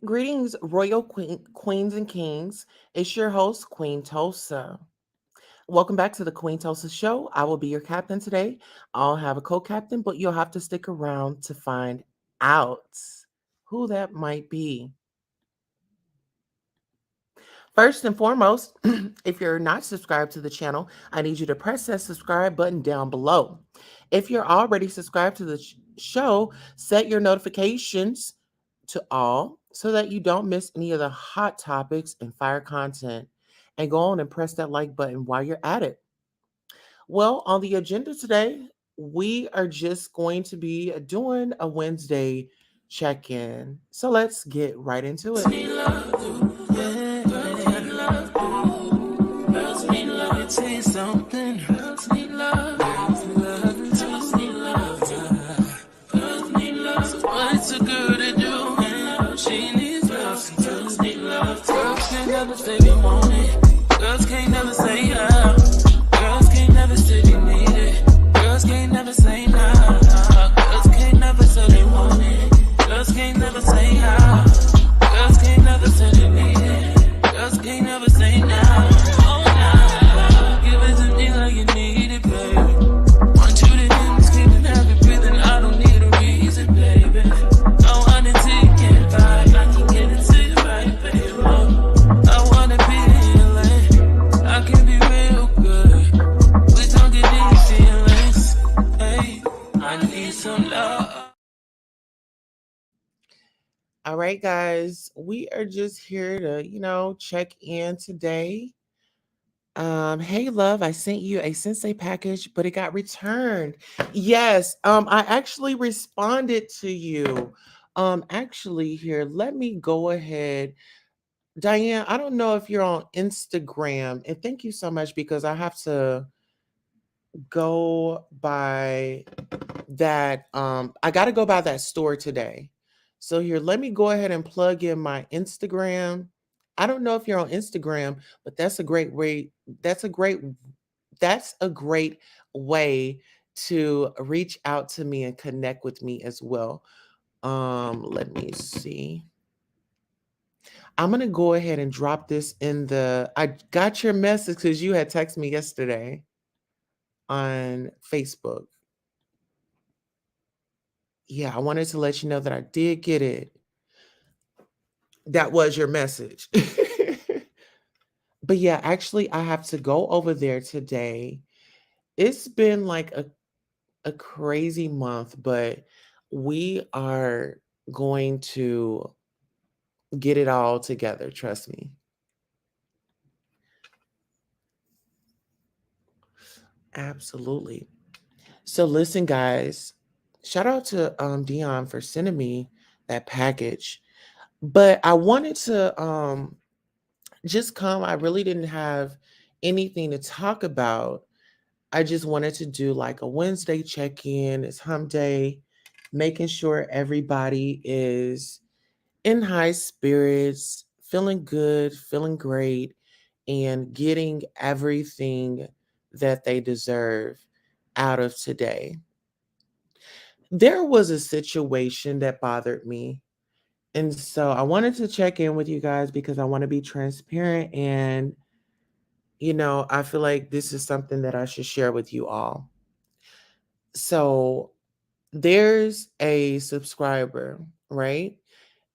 Greetings, royal queens and kings. It's your host, Queen Tulsa. Welcome back to the Queen Tulsa Show. I will be your captain today. I'll have a co captain, but you'll have to stick around to find out who that might be. First and foremost, if you're not subscribed to the channel, I need you to press that subscribe button down below. If you're already subscribed to the show, set your notifications to all so that you don't miss any of the hot topics and fire content. And go on and press that like button while you're at it. Well, on the agenda today, we are just going to be doing a Wednesday check in. So let's get right into it. What's a girl to do? She needs love. Some girls need love. Girls can't never say they want it. Girls can't never say how. Girls can't never say they need it. Girls can't never say nah. Girls can't never say they want it. Girls can't never say how. Girls can't never say they need it. Girls can't never say nah. Oh nah. Give it to me like you need it, baby. Want you to hear me screaming, have it breathing. I don't need a reason, baby. I want it till you get by. I can get it to you right, baby. I wanna be healing. I can be real good. We don't get these feelings. Hey, I need some love. All right, guys, we are just here to, check in today. Hey love, I sent you a sensei package, but it got returned. Yes, I actually responded to you. Actually here, let me go ahead. Diane, I don't know if you're on Instagram, and thank you so much because I have to go by that I got to go by that store today. So here, let me go ahead and plug in my Instagram. I don't know if you're on Instagram, but that's a great way. That's a great way to reach out to me and connect with me as well. Let me see. I'm gonna go ahead and drop this in the. I got your message because you had texted me yesterday on Facebook. Yeah, I wanted to let you know that I did get it. That was your message. But yeah, actually, I have to go over there today. It's been like a crazy month, but we are going to get it all together. Trust me. Absolutely. So listen, guys, shout out to Dion for sending me that package. But I wanted to just come. I really didn't have anything to talk about. I just wanted to do like a Wednesday check in. It's hump day, making sure everybody is in high spirits, feeling good, feeling great, and getting everything that they deserve out of today. There was a situation that bothered me. And so I wanted to check in with you guys because I want to be transparent and I feel like this is something that I should share with you all. So there's a subscriber, right?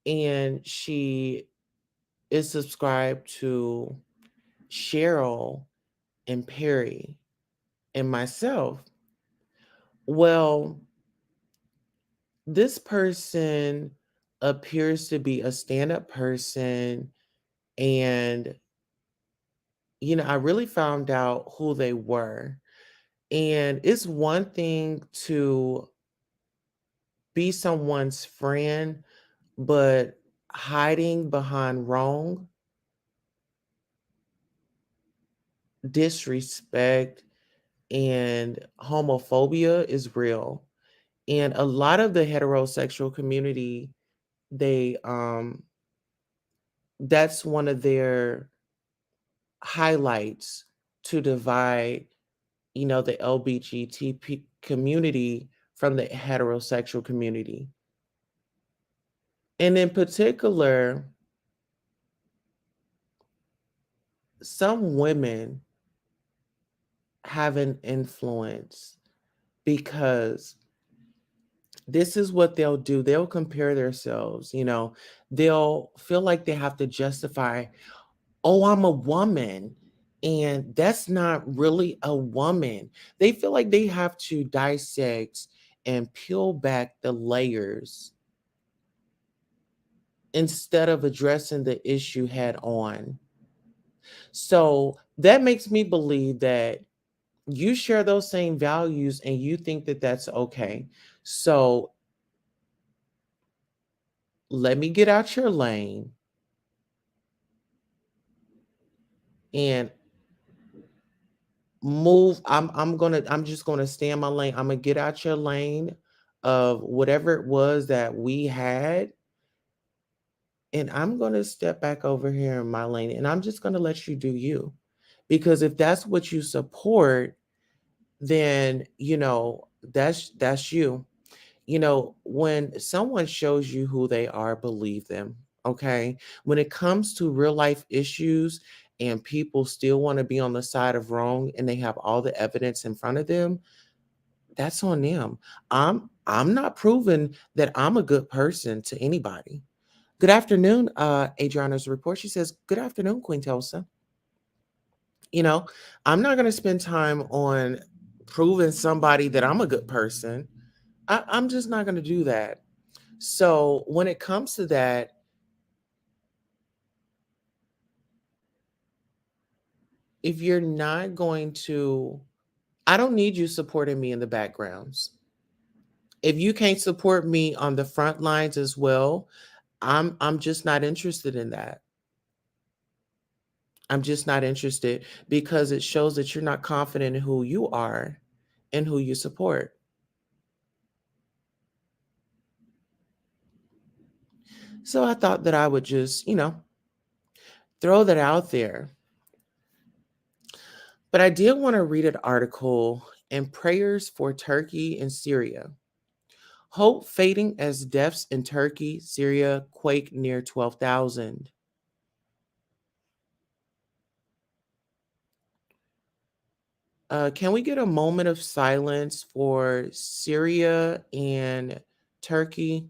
And she is subscribed to Cheryl and Perry and myself. Well, this person appears to be a stand up person. And, I really found out who they were. And it's one thing to be someone's friend, but hiding behind wrong, disrespect, and homophobia is real. And a lot of the heterosexual community, they that's one of their highlights to divide, the LBGTP community from the heterosexual community. And in particular, some women have an influence because this is what they'll do. They'll compare themselves, they'll feel like they have to justify, oh, I'm a woman. And that's not really a woman. They feel like they have to dissect and peel back the layers instead of addressing the issue head on. So that makes me believe that you share those same values and you think that that's okay. So let me get out your lane and move. I'm just gonna stay in my lane. I'm gonna get out your lane of whatever it was that we had. And I'm gonna step back over here in my lane and I'm just gonna let you do you. Because if that's what you support, then that's you. When someone shows you who they are, believe them. Okay. When it comes to real life issues and people still want to be on the side of wrong and they have all the evidence in front of them, that's on them. I'm not proving that I'm a good person to anybody. Good afternoon, Adriana's report. She says, good afternoon, Queen Tulsa. You know, I'm not gonna spend time on proving somebody that I'm a good person. I'm just not gonna do that. So when it comes to that, if you're not going to, I don't need you supporting me in the backgrounds. If you can't support me on the front lines as well, I'm just not interested in that. I'm just not interested because it shows that you're not confident in who you are and who you support. So I thought that I would just, throw that out there. But I did want to read an article in Prayers for Turkey and Syria. Hope fading as deaths in Turkey, Syria quake near 12,000. Can we get a moment of silence for Syria and Turkey?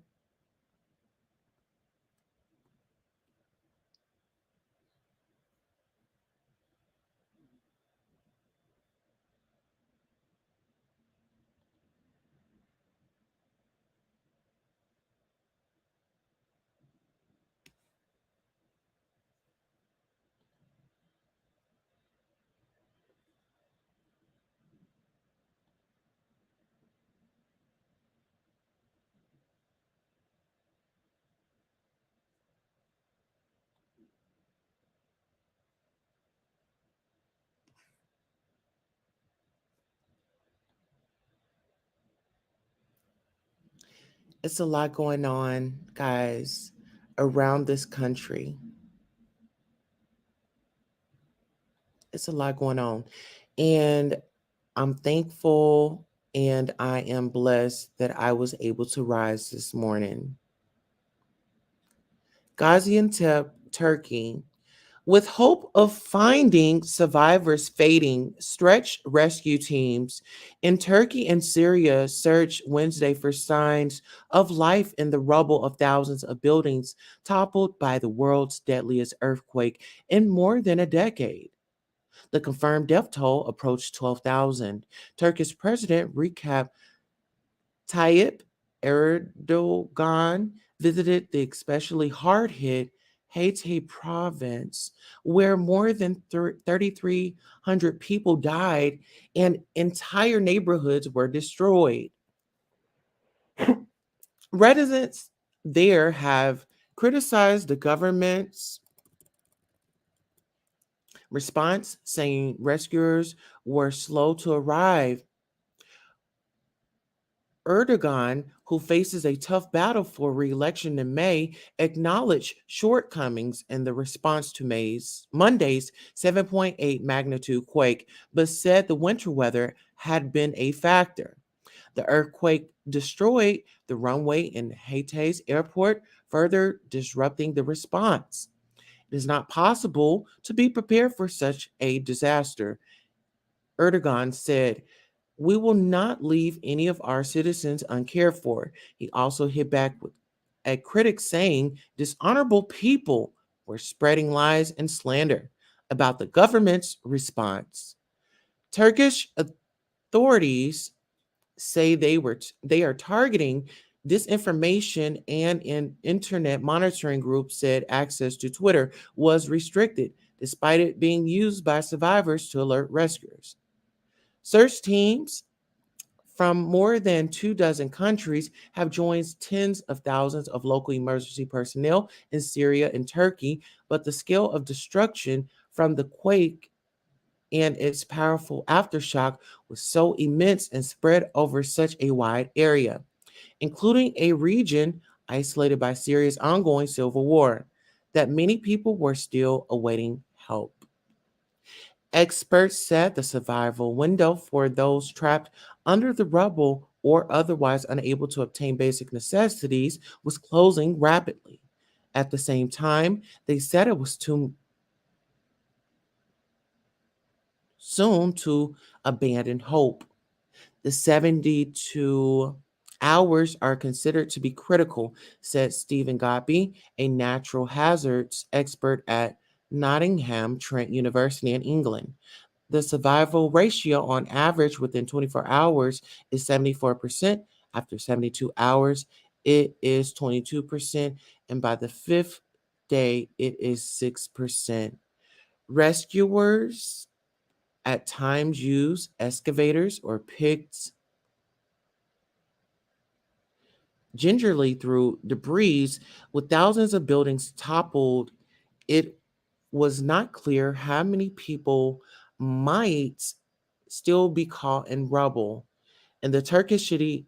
It's a lot going on, guys, around this country. It's a lot going on. And I'm thankful and I am blessed that I was able to rise this morning. Gaziantep, Turkey. With hope of finding survivors fading, stretch rescue teams in Turkey and Syria searched Wednesday for signs of life in the rubble of thousands of buildings toppled by the world's deadliest earthquake in more than a decade. The confirmed death toll approached 12,000. Turkish President Recep Tayyip Erdogan visited the especially hard hit Hatay province, where more than 3,300 people died and entire neighborhoods were destroyed. Residents there have criticized the government's response, saying rescuers were slow to arrive. Erdogan, who faces a tough battle for re-election in May, acknowledged shortcomings in the response to Monday's 7.8 magnitude quake, but said the winter weather had been a factor. The earthquake destroyed the runway in Hatay's airport, further disrupting the response. It is not possible to be prepared for such a disaster. Erdogan said, "We will not leave any of our citizens uncared for." He also hit back with at critics saying dishonorable people were spreading lies and slander about the government's response. Turkish authorities say they are targeting disinformation, and an internet monitoring group said access to Twitter was restricted despite it being used by survivors to alert rescuers. Search teams from more than 2 dozen countries have joined tens of thousands of local emergency personnel in Syria and Turkey, but the scale of destruction from the quake and its powerful aftershock was so immense and spread over such a wide area, including a region isolated by Syria's ongoing civil war, that many people were still awaiting help. Experts said the survival window for those trapped under the rubble or otherwise unable to obtain basic necessities was closing rapidly. At the same time, they said it was too soon to abandon hope. The 72 hours are considered to be critical, said Stephen Godby, a natural hazards expert at Nottingham Trent University in England. The survival ratio on average within 24 hours is 74%. After 72 hours, it is 22%. And by the fifth day, it is 6%. Rescuers at times use excavators or picks gingerly through debris with thousands of buildings toppled. It was not clear how many people might still be caught in rubble. In the Turkish city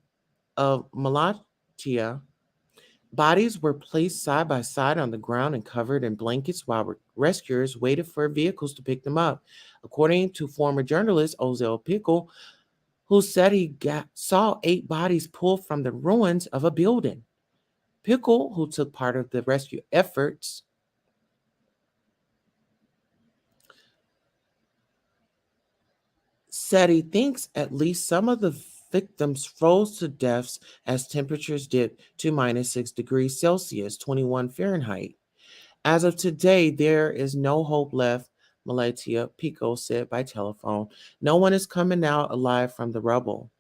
of Malatya, bodies were placed side by side on the ground and covered in blankets while rescuers waited for vehicles to pick them up. According to former journalist Ozel Pickle, who said saw 8 bodies pulled from the ruins of a building. Pickle, who took part of the rescue efforts, said he thinks at least some of the victims froze to deaths as temperatures dipped to -6 degrees Celsius, 21 Fahrenheit. As of today, there is no hope left, Malatia Pico said by telephone. No one is coming out alive from the rubble.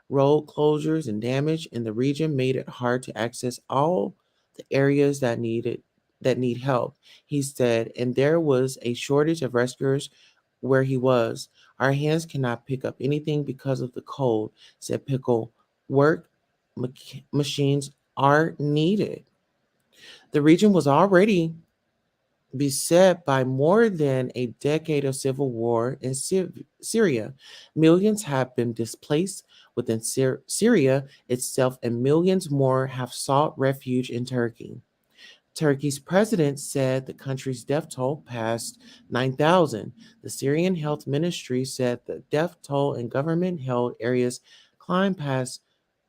Road closures and damage in the region made it hard to access all the areas that need help, he said, and there was a shortage of rescuers where he was. Our hands cannot pick up anything because of the cold, said Pickle. Work machines are needed. The region was already beset by more than a decade of civil war in Syria. Millions have been displaced within Syria itself, and millions more have sought refuge in Turkey. Turkey's president said the country's death toll passed 9,000. The Syrian Health Ministry said the death toll in government held areas climbed past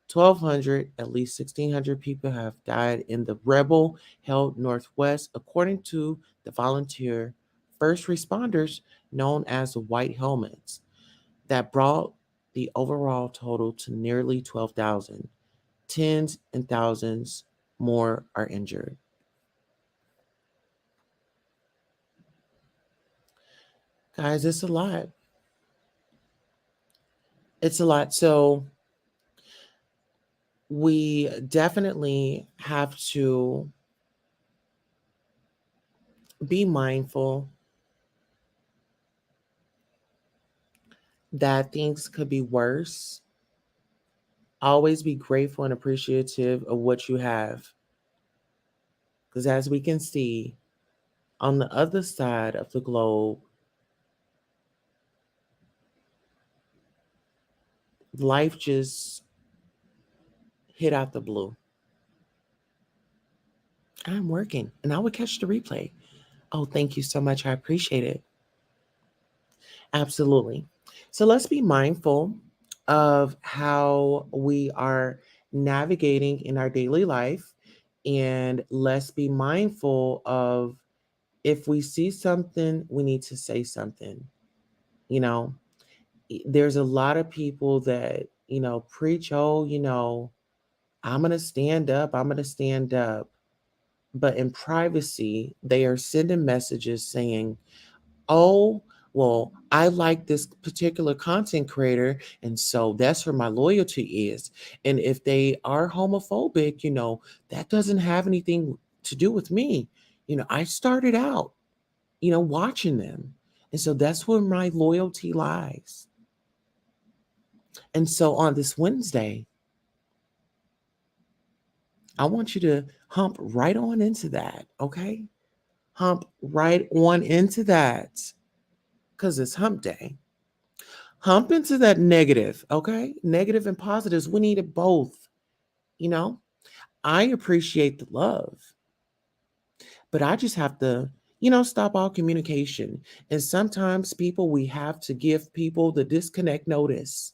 1,200. At least 1,600 people have died in the rebel held Northwest, according to the volunteer first responders known as the White Helmets. That brought the overall total to nearly 12,000. Tens and thousands more are injured. Guys, it's a lot. It's a lot. So we definitely have to be mindful that things could be worse. Always be grateful and appreciative of what you have. Because as we can see, on the other side of the globe, life just hit out the blue. I'm working and I will catch the replay. Oh, thank you so much. I appreciate it. Absolutely. So let's be mindful of how we are navigating in our daily life And let's be mindful of, if we see something, we need to say something. You know, there's a lot of people that, preach, oh, I'm going to stand up, I'm going to stand up. But in privacy, they are sending messages saying, oh, well, I like this particular content creator, and so that's where my loyalty is. And if they are homophobic, that doesn't have anything to do with me. I started out, watching them. And so that's where my loyalty lies. And so on this Wednesday, I want you to hump right on into that, okay? Hump right on into that, because it's hump day. Hump into that negative, okay? Negative and positives. We need it both. I appreciate the love, but I just have to, stop all communication. And sometimes we have to give people the disconnect notice.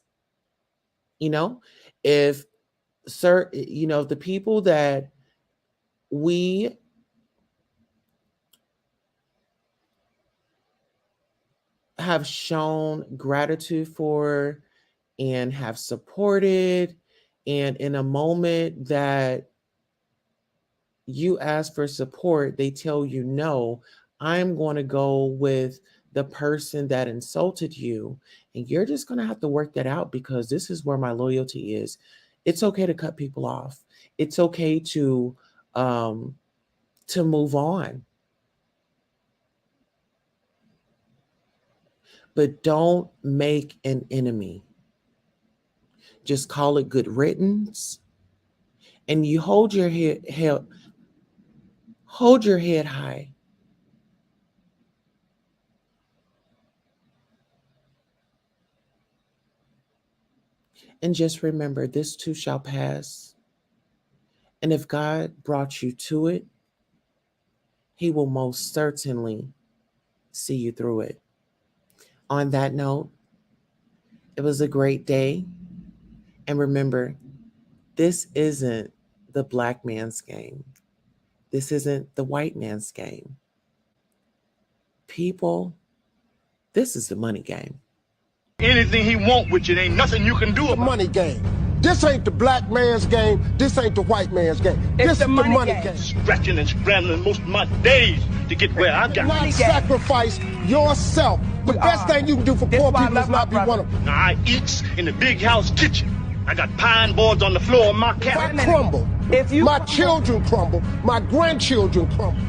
If the people that we have shown gratitude for and have supported, and in a moment that you ask for support, they tell you no, I'm going to go with the person that insulted you, and you're just going to have to work that out, because this is where my loyalty is. It's okay to cut people off. It's okay to move on. But don't make an enemy. Just call it good riddance, and you hold your head high. And just remember, this too shall pass. And if God brought you to it, He will most certainly see you through it. On that note, it was a great day. And remember, this isn't the black man's game. This isn't the white man's game. People, this is the money game. Anything he want with you, ain't nothing you can do about it. The money game. This ain't the black man's game. This ain't the white man's game. This is the money game. Scratching and scrambling most of my days to get where I got. Not sacrifice yourself. The best thing you can do for poor people is not be one of them. Now, I eats in the big house kitchen. I got pine boards on the floor of my cabin. I crumble. My children crumble. My grandchildren crumble.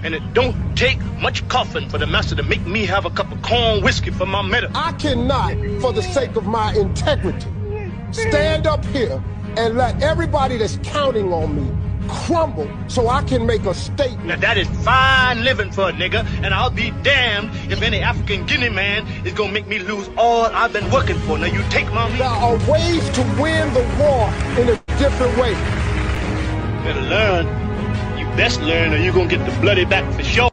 And it don't take much coughing for the master to make me have a cup of corn whiskey for my medicine. I cannot, for the sake of my integrity, stand up here and let everybody that's counting on me crumble so I can make a statement. Now that is fine living for a nigga, and I'll be damned if any African Guinea man is gonna make me lose all I've been working for. Now you take my meat. There are ways to win the war in a different way. Better learn. You best learn or you're gonna get the bloody back for sure.